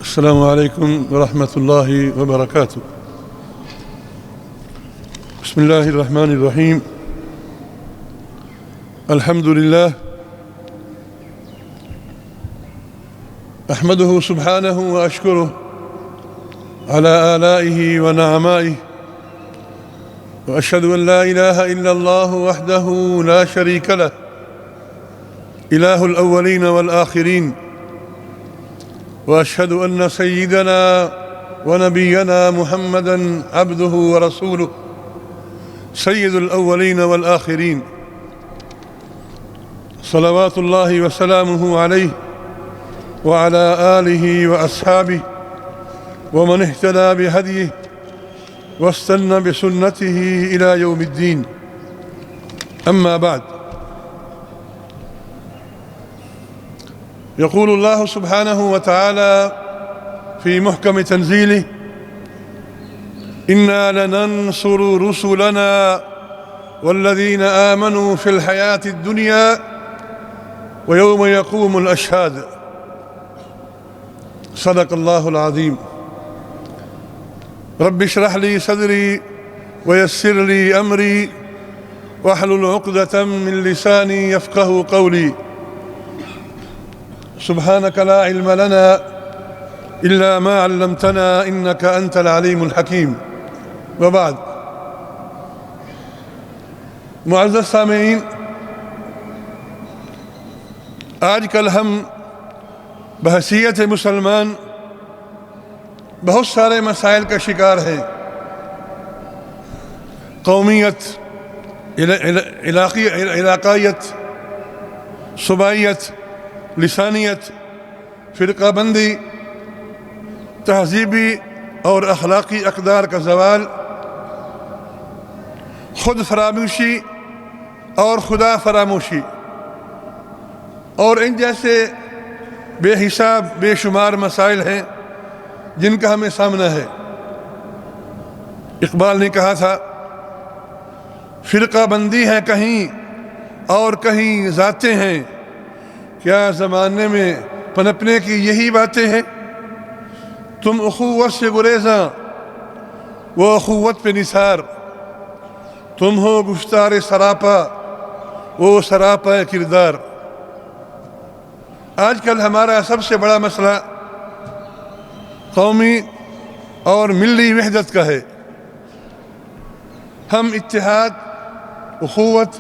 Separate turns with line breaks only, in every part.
السلام عليكم ورحمة الله وبركاته. بسم الله الرحمن الرحيم. الحمد لله أحمده سبحانه وأشكره على آلائه ونعمائه، وأشهد أن لا إله إلا الله وحده لا شريك له إله الأولين والآخرين، وأشهد أن سيدنا ونبينا محمدًا عبده ورسوله سيد الأولين والآخرين، صلوات الله وسلامه عليه وعلى آله وأصحابه ومن اهتدى بهديه واستنى بسنته إلى يوم الدين. أما بعد، يقول الله سبحانه وتعالى في محكم تنزيله: إنا لننصر رسلنا والذين آمنوا في الحياة الدنيا ويوم يقوم الأشهاد. صدق الله العظيم. رب اشرح لي صدري ويسر لي أمري واحلل عقدة من لساني يفقه قولي. سبحانك لا علم لنا إلا ما علمتنا إنك أنت العليم الحكيم. وبعد، معزز سامعین، آج کل ہم بحیثیت مسلمان بہت سارے مسائل کا شکار ہیں. قومیت، علاقائیت، صوبائیت، لسانیت، فرقہ بندی، تہذیبی اور اخلاقی اقدار کا زوال، خود فراموشی اور خدا فراموشی، اور ان جیسے بے حساب بے شمار مسائل ہیں جن کا ہمیں سامنا ہے. اقبال نے کہا تھا: فرقہ بندی ہے کہیں اور کہیں ذاتیں ہیں، کیا زمانے میں پنپنے کی یہی باتیں ہیں؟ تم اخوت سے گریزاں، وہ اخوت پہ نثار، تم ہو گفتار سراپا، وہ سراپا کردار. آج کل ہمارا سب سے بڑا مسئلہ قومی اور ملی وحدت کا ہے. ہم اتحاد، اخوت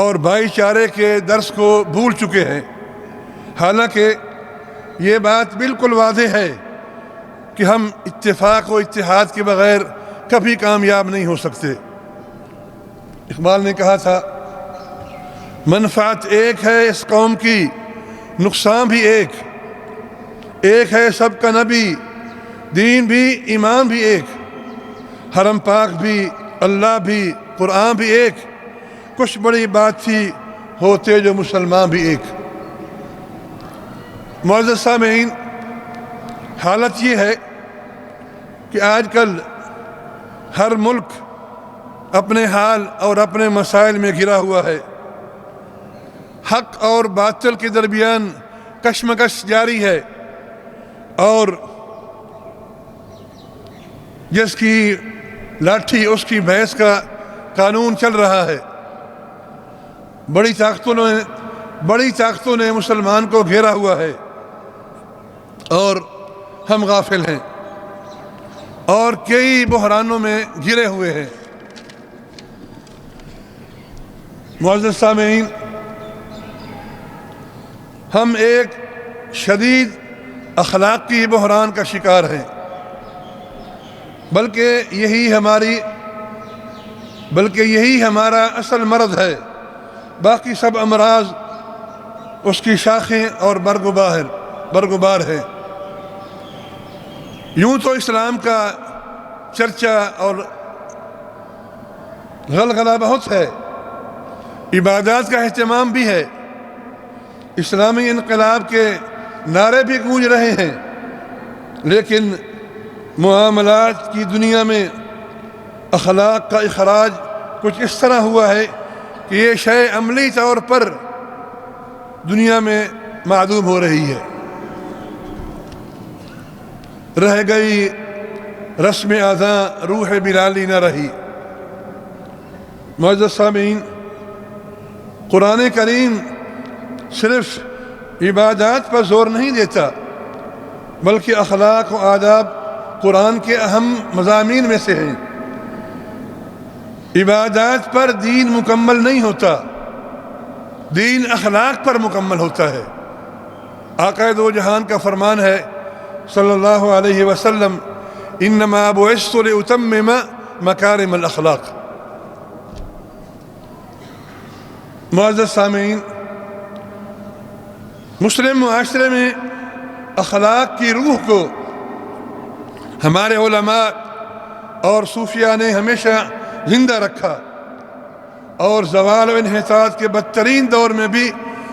اور بھائی چارے کے درس کو بھول چکے ہیں، حالانکہ یہ بات بالکل واضح ہے کہ ہم اتفاق و اتحاد کے بغیر کبھی کامیاب نہیں ہو سکتے. اقبال نے کہا تھا: منفعت ایک ہے اس قوم کی، نقصان بھی ایک ہے سب کا نبی، دین بھی ایمان بھی ایک، حرم پاک بھی اللہ بھی قرآن بھی ایک، کچھ بڑی بات تھی ہوتے جو مسلمان بھی ایک. معزز سامعین، حالت یہ ہے کہ آج کل ہر ملک اپنے حال اور اپنے مسائل میں گھرا ہوا ہے. حق اور باطل کے درمیان کشمکش جاری ہے، اور جس کی لاٹھی اس کی بھینس کا قانون چل رہا ہے. بڑی طاقتوں نے مسلمان کو گھیرا ہوا ہے اور ہم غافل ہیں اور کئی بحرانوں میں گھرے ہوئے ہیں. معزز سامعین، ہم ایک شدید اخلاقی بحران کا شکار ہیں، بلکہ یہی ہمارا اصل مرض ہے. باقی سب امراض اس کی شاخیں اور برگبار ہے. یوں تو اسلام کا چرچا اور غلغلہ بہت ہے، عبادات کا اہتمام بھی ہے، اسلامی انقلاب کے نعرے بھی گونج رہے ہیں، لیکن معاملات کی دنیا میں اخلاق کا اخراج کچھ اس طرح ہوا ہے کہ یہ شے عملی طور پر دنیا میں معدوم ہو رہی ہے. رہ گئی رسم اذاں روح بلالی نہ رہی۔ معزز سامعین، قرآن کریم صرف عبادات پر زور نہیں دیتا، بلکہ اخلاق و آداب قرآن کے اہم مضامین میں سے ہیں۔ عبادات پر دین مکمل نہیں ہوتا، دین اخلاق پر مکمل ہوتا ہے۔ آقا دو جہان کا فرمان ہے صلی اللہ علیہ وسلم، انما بعثت لاتمم مکارم الاخلاق۔ معزز سامعین، مسلم معاشرے میں اخلاق کی روح کو ہمارے علماء اور صوفیاء نے ہمیشہ زندہ رکھا، اور زوال و انحطاط کے بدترین دور میں بھی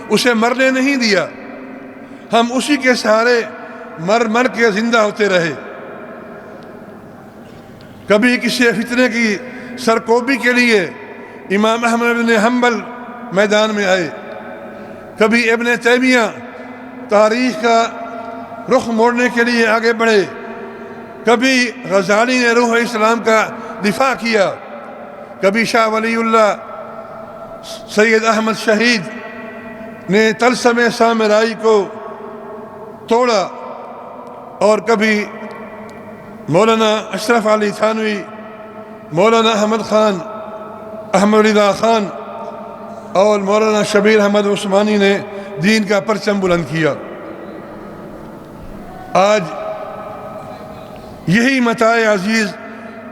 اسے مرنے نہیں دیا۔ ہم اسی کے سہارے مر کے زندہ ہوتے رہے۔ کبھی کسی فتنے کی سرکوبی کے لیے امام احمد بن حنبل میدان میں آئے، کبھی ابن تیمیہ تاریخ کا رخ موڑنے کے لیے آگے بڑھے، کبھی غزالی نے روح اسلام کا دفاع کیا، کبھی شاہ ولی اللہ سید احمد شہید نے طلسم سامرائی کو توڑا، اور کبھی مولانا اشرف علی تھانوی، مولانا احمد خان، احمد رضا خان اور مولانا شبیر احمد عثمانی نے دین کا پرچم بلند کیا۔ آج یہی متاع عزیز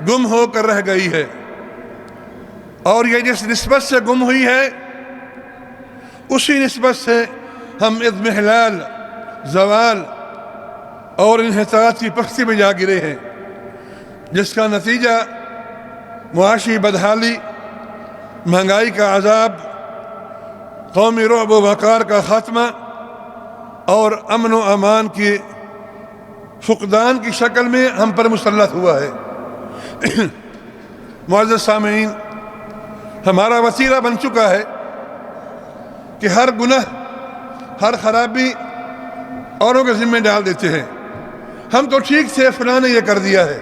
گم ہو کر رہ گئی ہے، اور یہ جس نسبت سے گم ہوئی ہے اسی نسبت سے ہم اضمحلال، زوال اور انحطاط کی پختی میں جا گرے ہیں، جس کا نتیجہ معاشی بدحالی، مہنگائی کا عذاب، قومی رعب و وقار کا خاتمہ اور امن و امان کی فقدان کی شکل میں ہم پر مسلط ہوا ہے۔ معزز سامعین، ہمارا وسیلہ بن چکا ہے کہ ہر گناہ، ہر خرابی اوروں کے ذمہ ڈال دیتے ہیں۔ ہم تو ٹھیک تھے، فلاں نے یہ کر دیا ہے،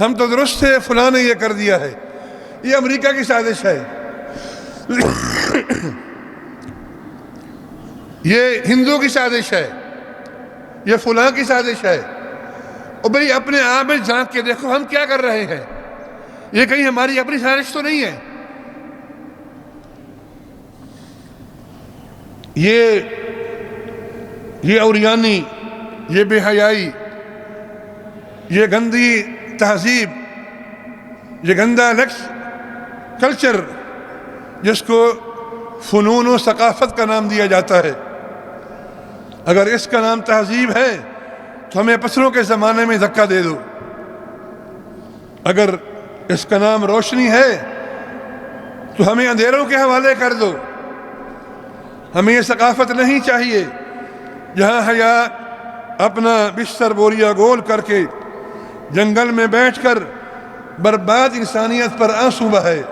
ہم تو درست تھے، فلاں نے یہ کر دیا ہے، یہ امریکہ کی سازش ہے، یہ ہندو کی سازش ہے، یہ فلاں کی سازش ہے۔ اور بھئی اپنے آپ میں جھانک کے دیکھو ہم کیا کر رہے ہیں، یہ کہیں ہماری اپنی سازش تو نہیں ہے۔ یہ اوریانی، یہ بے حیائی، یہ گندی تہذیب، یہ گندا کلچر جس کو فنون و ثقافت کا نام دیا جاتا ہے، اگر اس کا نام تہذیب ہے تو ہمیں پتھروں کے زمانے میں دھکا دے دو، اگر اس کا نام روشنی ہے تو ہمیں اندھیروں کے حوالے کر دو۔ ہمیں یہ ثقافت نہیں چاہیے جہاں حیا اپنا بستر بوریا گول کر کے جنگل میں بیٹھ کر برباد انسانیت پر آنسو بہائے،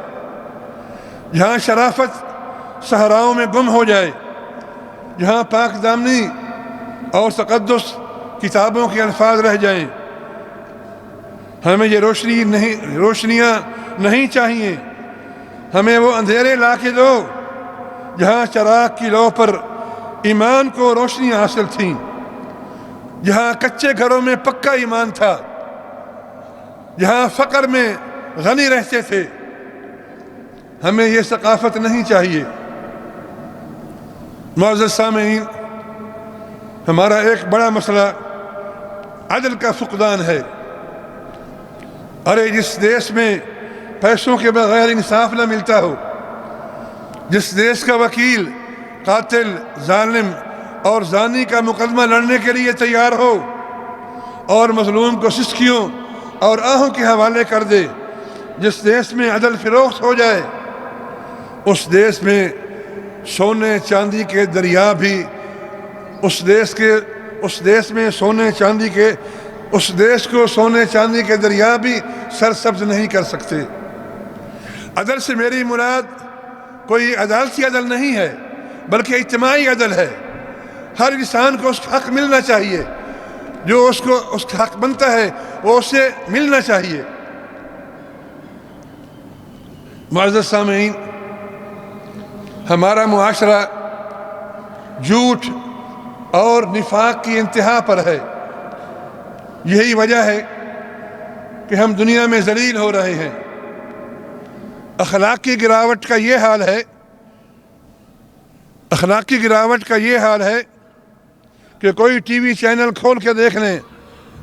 جہاں شرافت صحراؤں میں گم ہو جائے، جہاں پاک دامنی اور تقدس کتابوں کے الفاظ رہ جائیں۔ ہمیں یہ روشنیاں نہیں چاہیے، ہمیں وہ اندھیرے لا کے دو جہاں چراغ کی لو پر ایمان کو روشنی حاصل تھیں، جہاں کچے گھروں میں پکا ایمان تھا، جہاں فقر میں غنی رہتے تھے۔ ہمیں یہ ثقافت نہیں چاہیے۔ معزز سامعین، ہمارا ایک بڑا مسئلہ عدل کا فقدان ہے۔ ارے جس دیش میں پیسوں کے بغیر انصاف نہ ملتا ہو، جس دیش کا وکیل قاتل، ظالم اور زانی کا مقدمہ لڑنے کے لیے تیار ہو اور مظلوم کو سسکیوں اور آہوں کے حوالے کر دے، جس دیش میں عدل فروخت ہو جائے، اس دیش میں سونے چاندی کے دریا بھی اس دیش کو سونے چاندی کے دریا بھی سرسبز نہیں کر سکتے۔ عدل سے میری مراد کوئی عدالتی عدل نہیں ہے، بلکہ اجتماعی عدل ہے۔ ہر انسان کو اس کا حق ملنا چاہیے۔ جو اس کا حق بنتا ہے وہ اسے ملنا چاہیے۔ معزز سامعین، ہمارا معاشرہ جھوٹ اور نفاق کی انتہا پر ہے۔ یہی وجہ ہے کہ ہم دنیا میں ذلیل ہو رہے ہیں۔ اخلاقی گراوٹ کا یہ حال ہے کہ کوئی ٹی وی چینل کھول کے دیکھ لیں،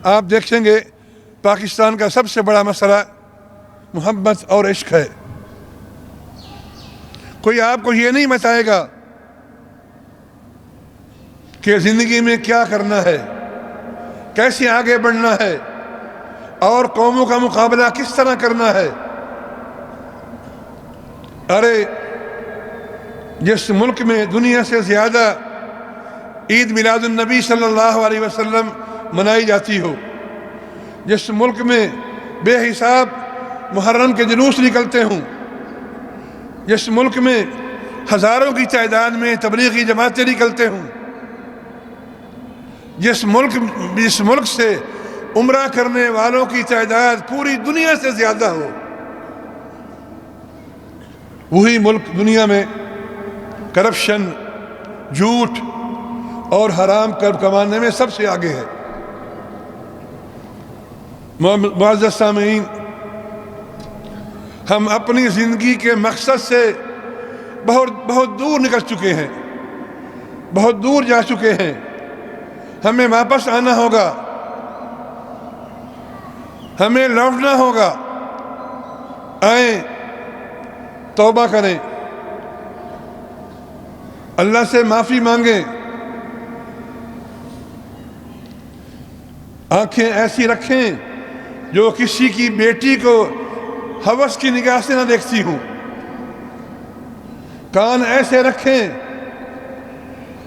آپ دیکھیں گے پاکستان کا سب سے بڑا مسئلہ محبت اور عشق ہے۔ کوئی آپ کو یہ نہیں بتائے گا کہ زندگی میں کیا کرنا ہے، کیسے آگے بڑھنا ہے اور قوموں کا مقابلہ کس طرح کرنا ہے۔ ارے جس ملک میں دنیا سے زیادہ عید میلاد النبی صلی اللہ علیہ وسلم منائی جاتی ہو، جس ملک میں بے حساب محرم کے جلوس نکلتے ہوں، جس ملک میں ہزاروں کی تعداد میں تبلیغی جماعتیں نکلتے ہوں، جس ملک سے عمرہ کرنے والوں کی تعداد پوری دنیا سے زیادہ ہو، وہی ملک دنیا میں کرپشن، جھوٹ اور حرام کمانے میں سب سے آگے ہے۔ معزز سامعین، ہم اپنی زندگی کے مقصد سے بہت دور نکل چکے ہیں، بہت دور جا چکے ہیں۔ ہمیں واپس آنا ہوگا، ہمیں لوٹنا ہوگا۔ آئیں توبہ کریں، اللہ سے معافی مانگیں، آنکھیں ایسی رکھیں جو کسی کی بیٹی کو ہوس کی نگاہ سے نہ دیکھتی ہوں، کان ایسے رکھیں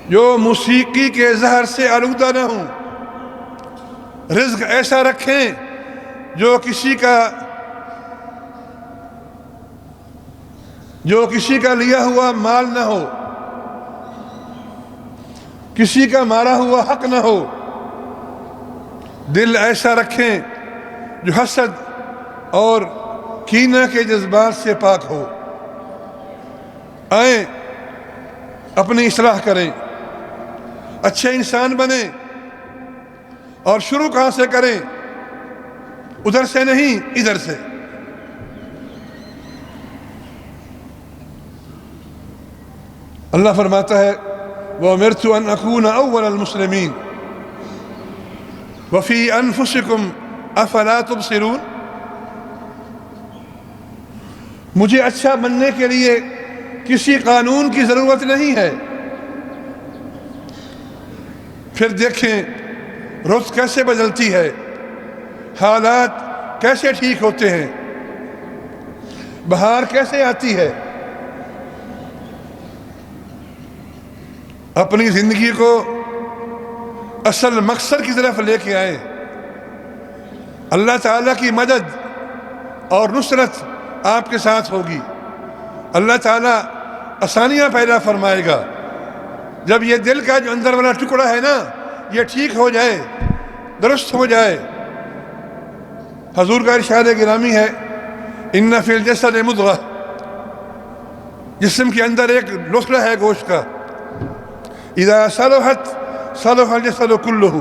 جو موسیقی کے زہر سے آلودہ نہ ہوں، رزق ایسا رکھیں جو کسی کا لیا ہوا مال نہ ہو، کسی کا مارا ہوا حق نہ ہو۔ دل ایسا رکھیں جو حسد اور کینہ کے جذبات سے پاک ہو۔ آئیں اپنی اصلاح کریں، اچھے انسان بنیں، اور شروع کہاں سے کریں؟ ادھر سے نہیں، ادھر سے۔ اللہ فرماتا ہے وَأُمِرْتُ أَنْ أَكُونَ أَوَّلَ الْمُسْلِمِينَ وَفِي أَنفُسِكُمْ أَفَلَا تُبْصِرُونَ۔ مجھے اچھا بننے کے لیے کسی قانون کی ضرورت نہیں ہے۔ پھر دیکھیں رخ کیسے بدلتی ہے، حالات کیسے ٹھیک ہوتے ہیں، بہار کیسے آتی ہے۔ اپنی زندگی کو اصل مقصد کی طرف لے کے آئیں۔ اللہ تعالیٰ کی مدد اور نصرت آپ کے ساتھ ہوگی۔ اللہ تعالیٰ آسانیاں پیدا فرمائے گا۔ جب یہ دل کا جو اندر والا ٹکڑا ہے نا، یہ ٹھیک ہو جائے، درست ہو جائے۔ حضور کا ارشاد گرامی ہے ان فی الجسد مضغہ، جسم کے اندر ایک لوتھڑا ہے گوشت کا، اذا صلحت صلح الجسد کلہ،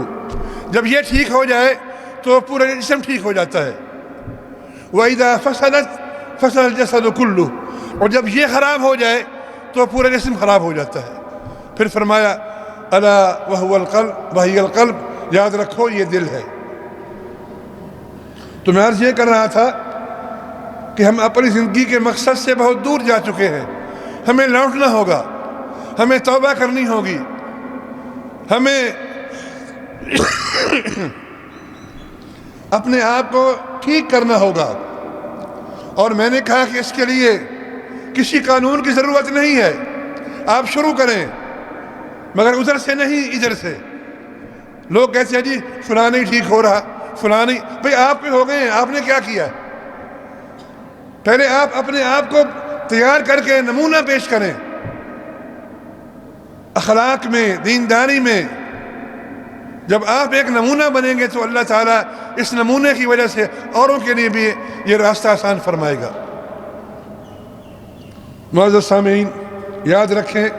جب یہ ٹھیک ہو جائے تو پورا جسم ٹھیک ہو جاتا ہے۔ وَإِذَا فَسَدَتْ فَسَدَ الْجَسَدُ كُلُّهُ، اور جب یہ خراب ہو جائے تو پورا جسم خراب ہو جاتا ہے۔ پھر فرمایا الا وهو القلب وهي القلب، یاد رکھو یہ دل ہے۔ تو میں عرض یہ کر رہا تھا کہ ہم اپنی زندگی کے مقصد سے بہت دور جا چکے ہیں۔ ہمیں لوٹنا ہوگا، ہمیں توبہ کرنی ہوگی، ہمیں اپنے آپ کو ٹھیک کرنا ہوگا۔ اور میں نے کہا کہ اس کے لیے کسی قانون کی ضرورت نہیں ہے۔ آپ شروع کریں، مگر ادھر سے نہیں، ادھر سے۔ لوگ کہتے ہیں جی فلاں نہیں ٹھیک ہو رہا، فلاں نہیں۔ بھئی آپ کے ہو گئے ہیں، آپ نے کیا کیا؟ پہلے آپ اپنے آپ کو تیار کر کے نمونہ پیش کریں، اخلاق میں، دینداری میں، جب آپ ایک نمونہ بنیں گے تو اللہ تعالیٰ اس نمونے کی وجہ سے اوروں کے لیے بھی یہ راستہ آسان فرمائے گا۔ معزز سامعین، یاد رکھیں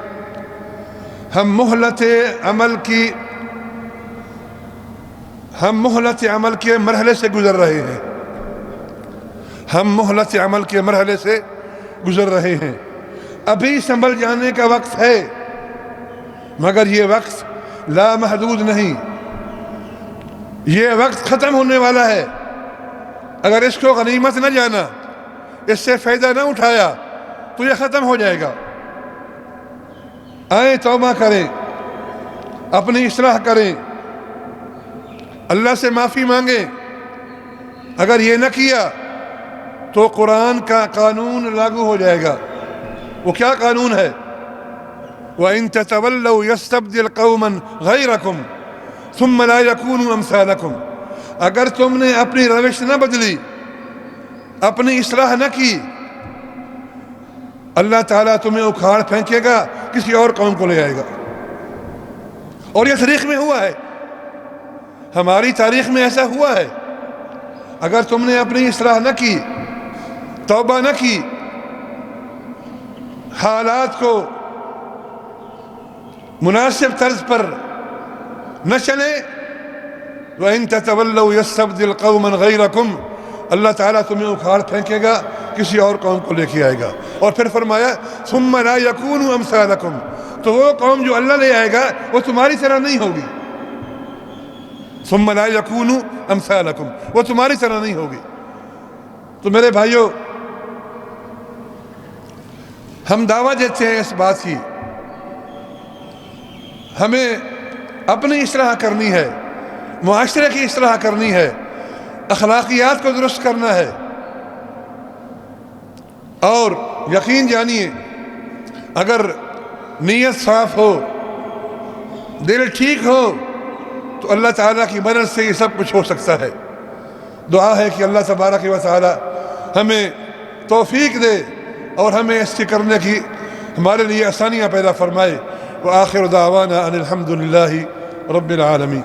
ہم مہلت عمل کے مرحلے سے گزر رہے ہیں، ہم مہلت عمل کے مرحلے سے گزر رہے ہیں۔ ابھی سنبھل جانے کا وقت ہے، مگر یہ وقت لامحدود نہیں، یہ وقت ختم ہونے والا ہے۔ اگر اس کو غنیمت نہ جانا، اس سے فائدہ نہ اٹھایا تو یہ ختم ہو جائے گا۔ آئیں توبہ کریں، اپنی اصلاح کریں، اللہ سے معافی مانگیں۔ اگر یہ نہ کیا تو قرآن کا قانون لاگو ہو جائے گا۔ وہ کیا قانون ہے؟ وَإِن تَتَوَلَّوْا يَسْتَبْدِلْ قَوْمًا غَيْرَكُمْ ثُمَّ لَا يَكُونُوا أَمْثَالَكُمْ۔ اگر تم نے اپنی روش نہ بدلی، اپنی اصلاح نہ کی، اللہ تعالیٰ تمہیں اکھاڑ پھینکے گا، کسی اور قوم کو لے آئے گا۔ اور یہ تاریخ میں ہوا ہے، ہماری تاریخ میں ایسا ہوا ہے۔ اگر تم نے اپنی اصلاح نہ کی، توبہ نہ کی، حالات کو مناسب طرز پر نہ چلے، وَإِن تَتَوَلَّوْا يَسْتَبْدِلْ قَوْمًا غَيْرَكُمْ، اللہ تعالیٰ تمہیں اکھاڑ پھینکے گا، کسی اور قوم کو لے کے آئے گا۔ اور پھر فرمایا ثُمَّ لَا يَكُونُوا أَمْثَالَكُمْ، تو وہ قوم جو اللہ لے آئے گا وہ تمہاری طرح نہیں ہوگی۔ ثُمَّ لَا يَكُونُوا أَمْثَالَكُمْ، وہ تمہاری طرح نہیں ہوگی۔ تو میرے بھائیوں، ہم دعویٰ دیتے ہیں اس بات کی، ہمیں اپنی اصلاح کرنی ہے، معاشرے کی اصلاح کرنی ہے، اخلاقیات کو درست کرنا ہے۔ اور یقین جانیے، اگر نیت صاف ہو، دل ٹھیک ہو، تو اللہ تعالیٰ کی مدد سے یہ سب کچھ ہو سکتا ہے۔ دعا ہے کہ اللہ تبارک و تعالیٰ ہمیں توفیق دے اور ہمیں اس کی کرنے کی ہمارے لیے آسانیاں پیدا فرمائے۔ وآخر دعوانا ان الحمد للہ رب العالمین۔